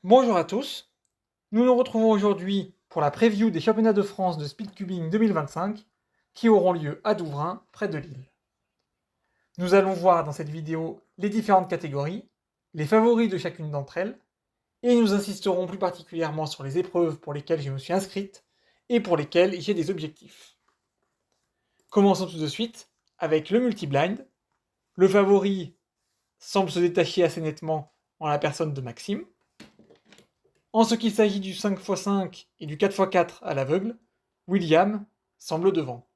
Bonjour à tous, nous nous retrouvons aujourd'hui pour la preview des championnats de France de speedcubing 2025 qui auront lieu à Douvrin, près de Lille. Nous allons voir dans cette vidéo les différentes catégories, les favoris de chacune d'entre elles, et nous insisterons plus particulièrement sur les épreuves pour lesquelles je me suis inscrite et pour lesquelles j'ai des objectifs. Commençons tout de suite avec le multi-blind. Le favori semble se détacher assez nettement en la personne de Maxime. En ce qu'il s'agit du 5x5 et du 4x4 à l'aveugle, William semble devant.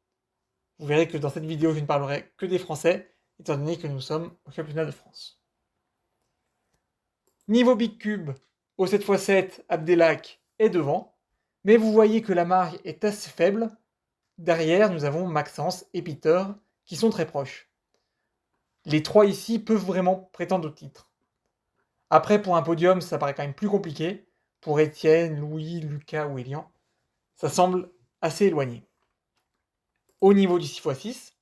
Vous verrez que dans cette vidéo, je ne parlerai que des Français, étant donné que nous sommes au championnat de France. Niveau Big Cube, au 7x7, Abdelak est devant, mais vous voyez que la marge est assez faible. Derrière, nous avons Maxence et Peter, qui sont très proches. Les trois ici peuvent vraiment prétendre au titre. Après, pour un podium, ça paraît quand même plus compliqué. Pour Étienne, Louis, Lucas ou Elian, ça semble assez éloigné. Au niveau du 6x6,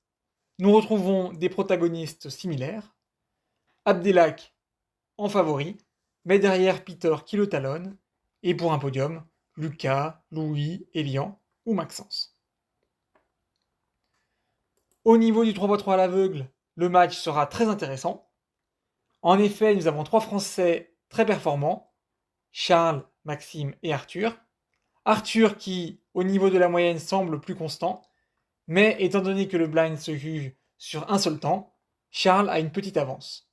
nous retrouvons des protagonistes similaires. Abdelak en favori, mais derrière Peter qui le talonne, et pour un podium, Lucas, Louis, Elian ou Maxence. Au niveau du 3x3 à l'aveugle, le match sera très intéressant. En effet, nous avons trois Français très performants, Charles, Maxime et Arthur. Arthur qui, au niveau de la moyenne, semble plus constant, mais étant donné que le blind se juge sur un seul temps, Charles a une petite avance.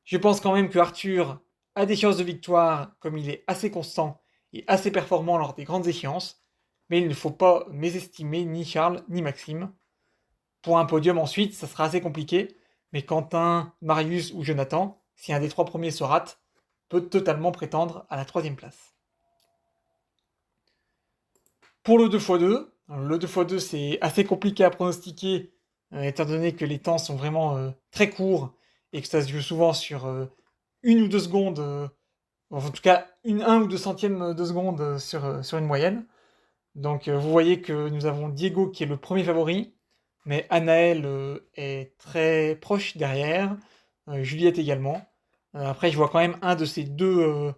Je pense quand même que Arthur a des chances de victoire, comme il est assez constant et assez performant lors des grandes échéances, mais il ne faut pas mésestimer ni Charles ni Maxime. Pour un podium ensuite, ça sera assez compliqué, mais Quentin, Marius ou Jonathan, si un des trois premiers se rate, peut totalement prétendre à la troisième place. Pour le 2x2, le 2x2 c'est assez compliqué à pronostiquer, étant donné que les temps sont vraiment très courts et que ça se joue souvent sur 1 ou 2 secondes, en tout cas 1 ou 2 centièmes de seconde sur une moyenne. Donc vous voyez que nous avons Diego qui est le premier favori, mais Anaël est très proche derrière, Juliette également. Après je vois quand même un de ces deux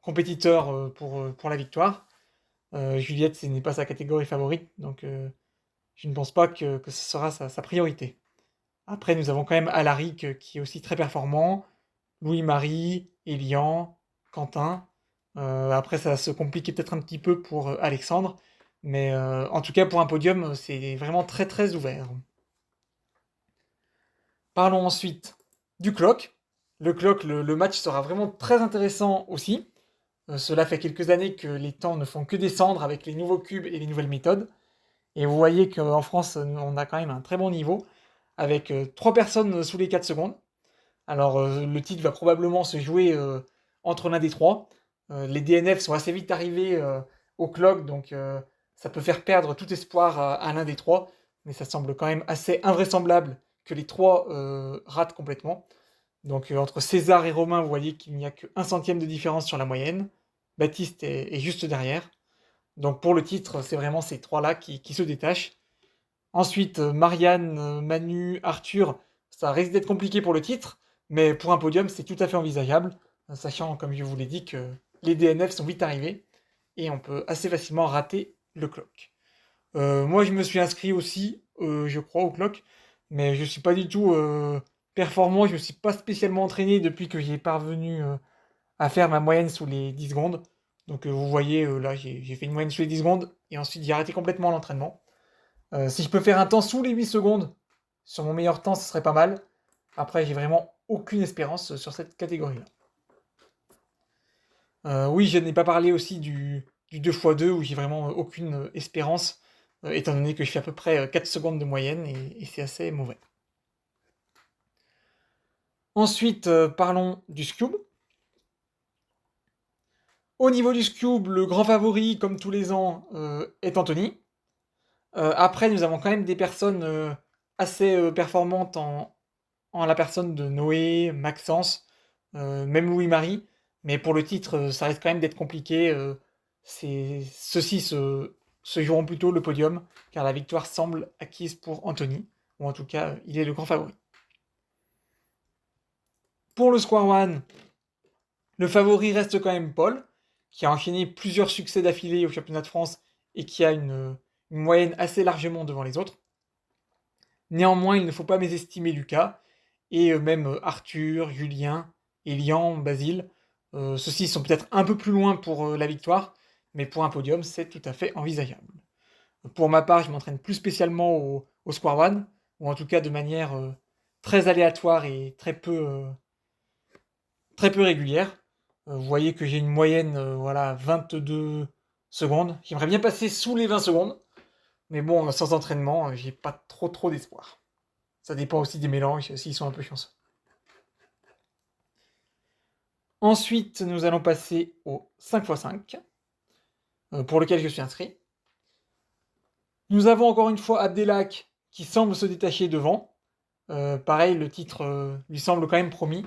compétiteurs pour la victoire. Juliette, ce n'est pas sa catégorie favorite, donc je ne pense pas que ce sera sa priorité. Après, nous avons quand même Alaric qui est aussi très performant, Louis-Marie, Elian, Quentin. Après, ça va se compliquer peut-être un petit peu pour Alexandre, mais en tout cas, pour un podium, c'est vraiment très très ouvert. Parlons ensuite du clock. Le clock, le match sera vraiment très intéressant aussi. Cela fait quelques années que les temps ne font que descendre avec les nouveaux cubes et les nouvelles méthodes. Et vous voyez qu'en France, on a quand même un très bon niveau, avec 3 personnes sous les 4 secondes. Alors, le titre va probablement se jouer entre l'un des trois. Les DNF sont assez vite arrivés au clock, donc ça peut faire perdre tout espoir à l'un des trois, mais ça semble quand même assez invraisemblable que les trois ratent complètement. Donc entre César et Romain, vous voyez qu'il n'y a que 1 centième de différence sur la moyenne. Baptiste est juste derrière. Donc pour le titre, c'est vraiment ces trois-là qui se détachent. Ensuite, Marianne, Manu, Arthur, ça risque d'être compliqué pour le titre, mais pour un podium, c'est tout à fait envisageable, sachant, comme je vous l'ai dit, que les DNF sont vite arrivés et on peut assez facilement rater le clock. Moi, je me suis inscrit aussi, je crois, au clock, mais je suis pas du tout performant, je me suis pas spécialement entraîné depuis que j'ai parvenu à faire ma moyenne sous les 10 secondes. Donc vous voyez, là, j'ai fait une moyenne sous les 10 secondes, et ensuite j'ai arrêté complètement l'entraînement. Si je peux faire un temps sous les 8 secondes, sur mon meilleur temps, ce serait pas mal. Après, j'ai vraiment aucune espérance sur cette catégorie-là. Oui, je n'ai pas parlé aussi du 2x2 où j'ai vraiment aucune espérance, étant donné que je fais à peu près 4 secondes de moyenne et c'est assez mauvais. Ensuite, parlons du Scube. Au niveau du Scube, le grand favori, comme tous les ans, est Anthony. Après, nous avons quand même des personnes assez performantes en la personne de Noé, Maxence, même Louis-Marie. Mais pour le titre, ça risque quand même d'être compliqué. Ceux-ci se joueront plutôt le podium, car la victoire semble acquise pour Anthony. Ou en tout cas, il est le grand favori. Pour le Square One, Le favori reste quand même Paul, qui a enchaîné plusieurs succès d'affilée au championnat de France et qui a une moyenne assez largement devant les autres. Néanmoins, il ne faut pas mésestimer Lucas, et même Arthur, Julien, Elian, Basile. Ceux-ci sont peut-être un peu plus loin pour la victoire, mais pour un podium, c'est tout à fait envisageable. Pour ma part, je m'entraîne plus spécialement au Square One, ou en tout cas de manière très aléatoire et très peu régulière. Vous voyez que j'ai une moyenne, voilà, 22 secondes. J'aimerais bien passer sous les 20 secondes, mais bon, sans entraînement, j'ai pas trop d'espoir. Ça dépend aussi des mélanges, s'ils sont un peu chanceux. Ensuite, nous allons passer au 5x5, pour lequel je suis inscrit. Nous avons encore une fois Abdelak qui semble se détacher devant. Pareil, le titre lui semble quand même promis,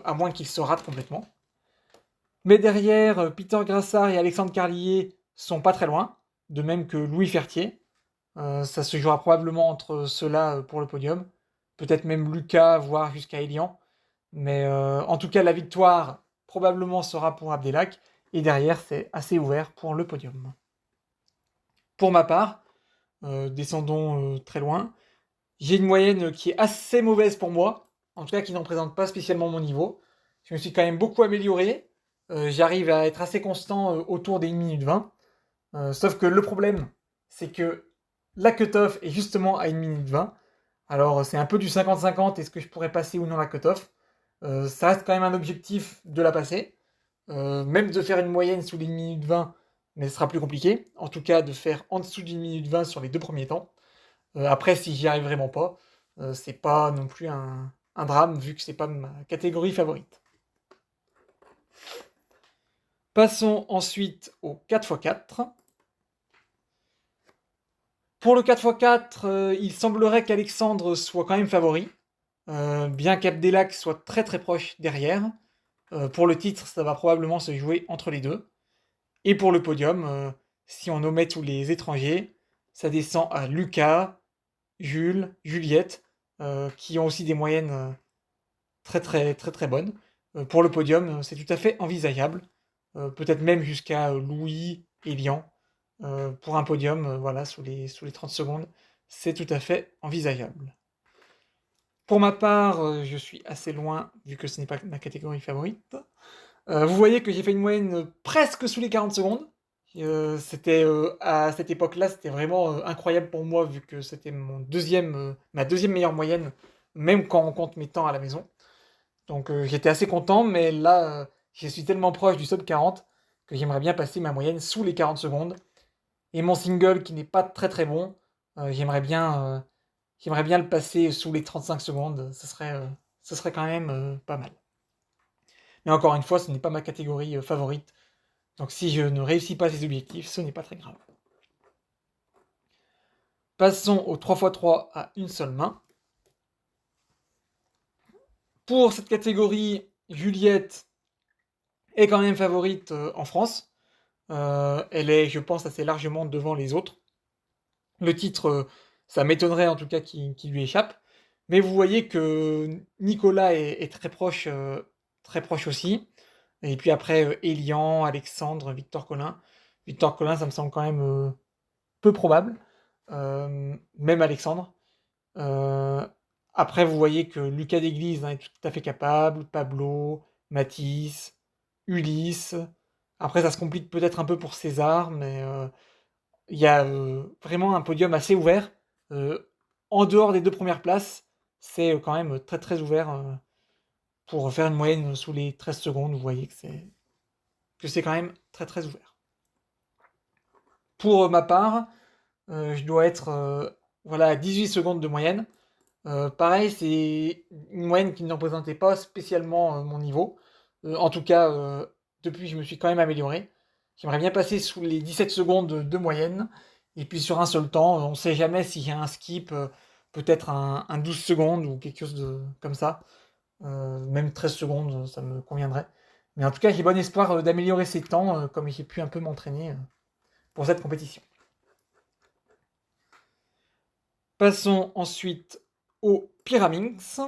à moins qu'il se rate complètement. Mais derrière, Peter Grassard et Alexandre Carlier sont pas très loin, de même que Louis Fertier. Ça se jouera probablement entre ceux-là pour le podium. Peut-être même Lucas, voire jusqu'à Elian. Mais en tout cas, la victoire probablement sera pour Abdelak. Et derrière, c'est assez ouvert pour le podium. Pour ma part, descendons très loin. J'ai une moyenne qui est assez mauvaise pour moi. En tout cas, qui n'en présente pas spécialement mon niveau. Je me suis quand même beaucoup amélioré. J'arrive à être assez constant autour des 1 minute 20. Sauf que le problème, c'est que la cutoff est justement à 1 minute 20. Alors c'est un peu du 50-50, est-ce que je pourrais passer ou non la cutoff. Ça reste quand même un objectif de la passer. Même de faire une moyenne sous les 1 minute 20, mais ce sera plus compliqué. En tout cas, de faire en dessous d'une minute 20 sur les 2 premiers temps. Après, si j'y arrive vraiment pas, c'est pas non plus un drame, vu que c'est pas ma catégorie favorite. Passons ensuite au 4x4. Pour le 4x4, il semblerait qu'Alexandre soit quand même favori, bien qu'Abdelak soit très proche derrière. Pour le titre, ça va probablement se jouer entre les deux. Et pour le podium, si on omet tous les étrangers, ça descend à Lucas, Jules, Juliette, qui ont aussi des moyennes très bonnes. Pour le podium, c'est tout à fait envisageable. Peut-être même jusqu'à Louis et Lian. Pour un podium, voilà, sous les 30 secondes, c'est tout à fait envisageable. Pour ma part, je suis assez loin, vu que ce n'est pas ma catégorie favorite. Vous voyez que j'ai fait une moyenne presque sous les 40 secondes. À cette époque-là, c'était vraiment incroyable pour moi, vu que c'était ma deuxième meilleure moyenne, même quand on compte mes temps à la maison. Donc j'étais assez content, mais là, je suis tellement proche du sub 40 que j'aimerais bien passer ma moyenne sous les 40 secondes. Et mon single, qui n'est pas très bon, j'aimerais bien le passer sous les 35 secondes. Ce serait quand même pas mal. Mais encore une fois, ce n'est pas ma catégorie favorite. Donc si je ne réussis pas ces objectifs, ce n'est pas très grave. Passons au 3x3 à une seule main. Pour cette catégorie, Juliette est quand même favorite en France. Elle est, je pense, assez largement devant les autres. Le titre, ça m'étonnerait en tout cas qu'il lui échappe. Mais vous voyez que Nicolas est très proche aussi. Et puis après, Elian, Alexandre, Victor Collin. Victor Collin, ça me semble quand même peu probable. Même Alexandre. Euh, Après, vous voyez que Lucas d'Église est tout à fait capable. Pablo, Mathis, Ulysse. Après, ça se complique peut-être un peu pour César, mais il y a vraiment un podium assez ouvert. Euh, En dehors des deux premières places, c'est quand même très ouvert pour faire une moyenne sous les 13 secondes. Vous voyez que c'est quand même très ouvert. Pour ma part, je dois être voilà, à 18 secondes de moyenne. Pareil, c'est une moyenne qui ne représentait pas spécialement mon niveau. En tout cas, depuis, je me suis quand même amélioré. J'aimerais bien passer sous les 17 secondes de moyenne. Et puis sur un seul temps, on ne sait jamais si j'ai un skip, peut-être un 12 secondes ou quelque chose comme ça. Même 13 secondes, ça me conviendrait. Mais en tout cas, j'ai bon espoir d'améliorer ces temps, comme j'ai pu un peu m'entraîner pour cette compétition. Passons ensuite au Pyraminx,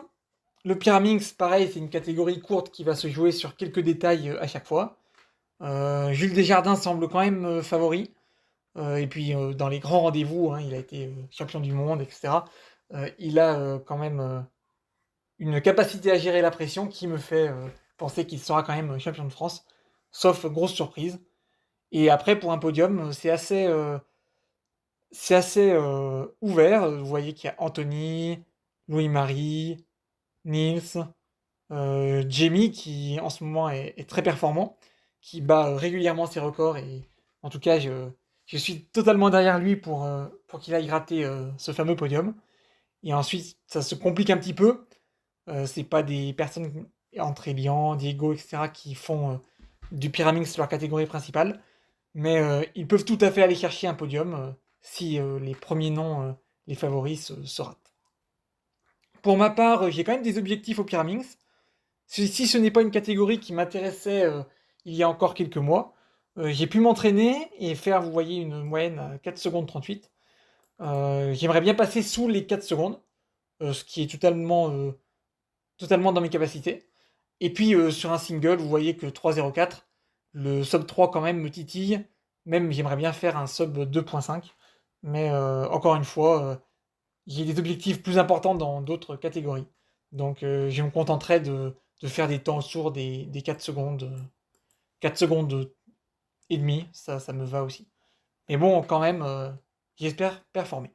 Le Pyraminx, pareil, c'est une catégorie courte qui va se jouer sur quelques détails à chaque fois. Jules Desjardins semble quand même favori. Et puis dans les grands rendez-vous, hein, il a été champion du monde, etc. Il a quand même une capacité à gérer la pression qui me fait penser qu'il sera quand même champion de France, sauf grosse surprise. Et après, pour un podium, c'est assez ouvert. Vous voyez qu'il y a Anthony, Louis-Marie, Nils, Jamie qui en ce moment est très performant, qui bat régulièrement ses records et en tout cas je suis totalement derrière lui pour qu'il aille gratter ce fameux podium. Et ensuite ça se complique un petit peu. C'est pas des personnes entre Elian, Diego, etc. qui font du Pyraminx leur catégorie principale, mais ils peuvent tout à fait aller chercher un podium si les premiers noms, les favoris, se ratent. Pour ma part, j'ai quand même des objectifs au Pyraminx. Si ce n'est pas une catégorie qui m'intéressait il y a encore quelques mois, j'ai pu m'entraîner et faire, vous voyez, une moyenne à 4 secondes 38. J'aimerais bien passer sous les 4 secondes, ce qui est totalement dans mes capacités. Et puis sur un single, vous voyez que 3,04, le sub 3 quand même me titille. Même j'aimerais bien faire un sub 2,5. Mais encore une fois, j'ai des objectifs plus importants dans d'autres catégories. Donc je me contenterai de faire des temps autour des 4 secondes, 4 secondes et demie, ça me va aussi. Mais bon, quand même, j'espère performer.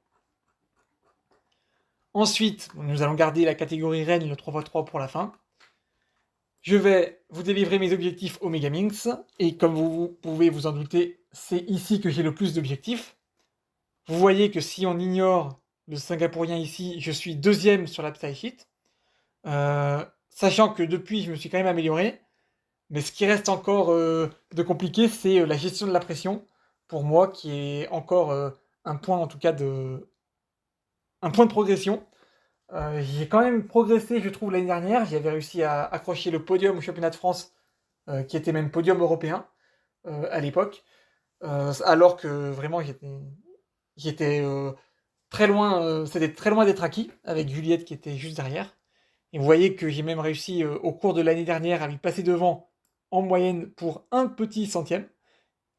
Ensuite, nous allons garder la catégorie reine, le 3x3 pour la fin. Je vais vous délivrer mes objectifs au Megaminx, et comme vous pouvez vous en douter, c'est ici que j'ai le plus d'objectifs. Vous voyez que si on ignore le Singapourien ici, je suis deuxième sur la Sheet. Sachant que depuis, je me suis quand même amélioré. Mais ce qui reste encore de compliqué, c'est la gestion de la pression, pour moi, qui est encore un point, en tout cas, un point de progression. J'ai quand même progressé, je trouve, l'année dernière. J'avais réussi à accrocher le podium au championnat de France, qui était même podium européen à l'époque. Alors que vraiment, j'étais très loin, c'était très loin d'être acquis, avec Juliette qui était juste derrière. Et vous voyez que j'ai même réussi au cours de l'année dernière à lui passer devant en moyenne pour un petit centième.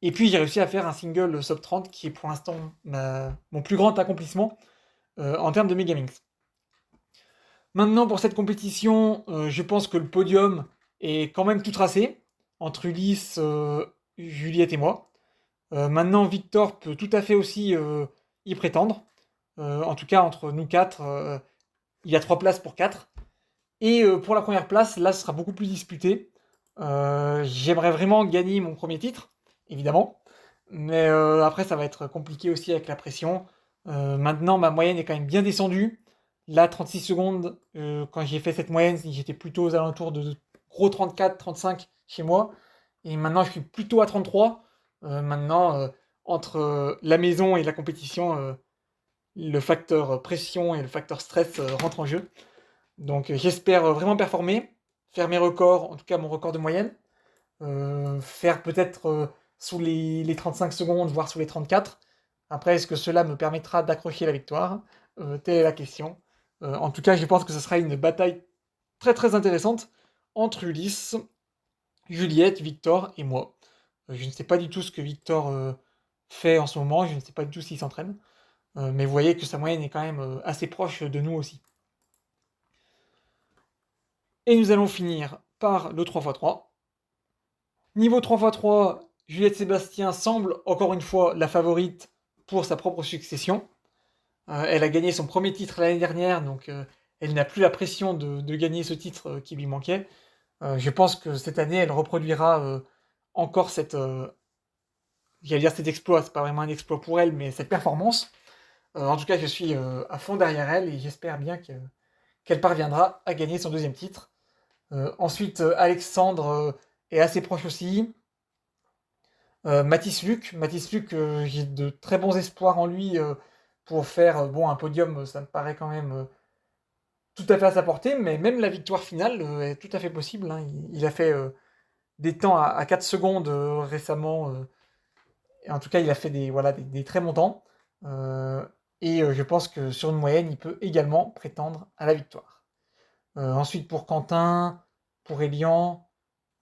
Et puis j'ai réussi à faire un single sub 30 qui est pour l'instant mon plus grand accomplissement en termes de Megaminx. Maintenant pour cette compétition, je pense que le podium est quand même tout tracé entre Ulysse, Juliette et moi. Maintenant Victor peut tout à fait aussi y prétendre. En tout cas entre nous quatre, il y a 3 places pour 4. Et pour la première place, là, ce sera beaucoup plus disputé. J'aimerais vraiment gagner mon premier titre, évidemment. Mais après, ça va être compliqué aussi avec la pression. Maintenant, ma moyenne est quand même bien descendue. Là, 36 secondes, quand j'ai fait cette moyenne, j'étais plutôt aux alentours de gros 34, 35 chez moi. Et maintenant, je suis plutôt à 33. Maintenant, entre la maison et la compétition, le facteur pression et le facteur stress rentrent en jeu. Donc j'espère vraiment performer, faire mes records, en tout cas mon record de moyenne, faire peut-être sous les 35 secondes, voire sous les 34. Après, est-ce que cela me permettra d'accrocher la victoire? Telle est la question. En tout cas, je pense que ce sera une bataille très très intéressante entre Ulysse, Juliette, Victor et moi. Je ne sais pas du tout ce que Victor fait en ce moment, je ne sais pas du tout s'il s'entraîne, mais vous voyez que sa moyenne est quand même assez proche de nous aussi. Et nous allons finir par le 3x3. Niveau 3x3, Juliette Sébastien semble encore une fois la favorite pour sa propre succession. Elle a gagné son premier titre l'année dernière, donc elle n'a plus la pression de gagner ce titre qui lui manquait. Je pense que cette année, elle reproduira encore j'allais dire cet exploit, c'est pas vraiment un exploit pour elle, mais cette performance. En tout cas, je suis à fond derrière elle et j'espère bien qu'elle parviendra à gagner son deuxième titre. Ensuite, Alexandre est assez proche aussi. Mathis Luc, j'ai de très bons espoirs en lui pour faire bon, un podium, ça me paraît quand même tout à fait à sa portée, mais même la victoire finale est tout à fait possible, hein. Il a fait des temps à 4 secondes récemment, et en tout cas il a fait voilà, des très bons temps, et je pense que sur une moyenne, il peut également prétendre à la victoire. Ensuite pour Quentin, pour Elian,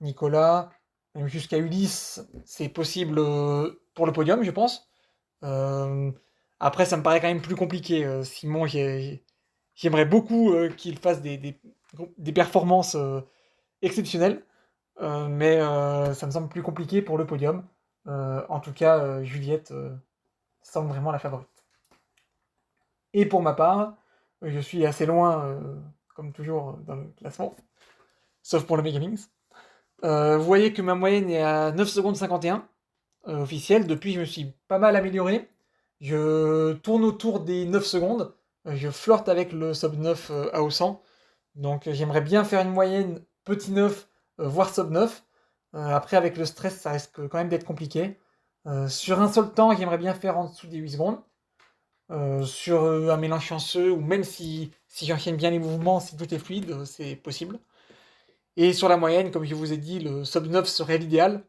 Nicolas, même jusqu'à Ulysse, c'est possible pour le podium, je pense. Euh, Après, ça me paraît quand même plus compliqué. Simon, j'aimerais beaucoup qu'il fasse des performances exceptionnelles, mais ça me semble plus compliqué pour le podium. En tout cas, Juliette semble vraiment la favorite. Et pour ma part, je suis assez loin, comme toujours, dans le classement, sauf pour le Megamix. Vous voyez que ma moyenne est à 9 secondes 51 officielle. Depuis, je me suis pas mal amélioré. Je tourne autour des 9 secondes. Je flirte avec le sub 9 à Auchan. Donc j'aimerais bien faire une moyenne petit 9, voire sub 9. Après, avec le stress, ça risque quand même d'être compliqué. Sur un seul temps, j'aimerais bien faire en dessous des 8 secondes. Sur un mélange chanceux, ou même si j'enchaîne bien les mouvements, si tout est fluide, c'est possible. Et sur la moyenne, comme je vous ai dit, le sub 9 serait l'idéal.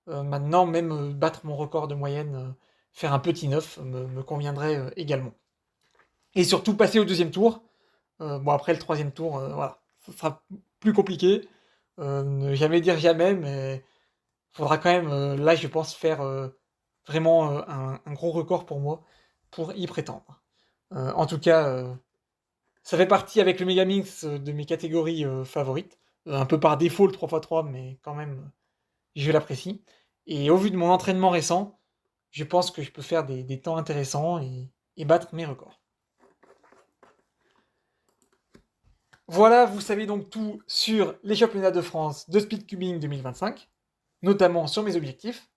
Maintenant, même battre mon record de moyenne, faire un petit 9 me conviendrait également. Et surtout passer au deuxième tour. Bon, après le troisième tour, voilà, ce sera plus compliqué. Ne jamais dire jamais, mais il faudra quand même, là, je pense, faire vraiment un gros record pour moi pour y prétendre. En tout cas, ça fait partie avec le Megamix de mes catégories favorites. Un peu par défaut le 3x3, mais quand même, je l'apprécie. Et au vu de mon entraînement récent, je pense que je peux faire des temps intéressants et battre mes records. Voilà, vous savez donc tout sur les championnats de France de speedcubing 2025, notamment sur mes objectifs.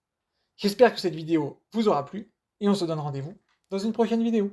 J'espère que cette vidéo vous aura plu et on se donne rendez-vous dans une prochaine vidéo.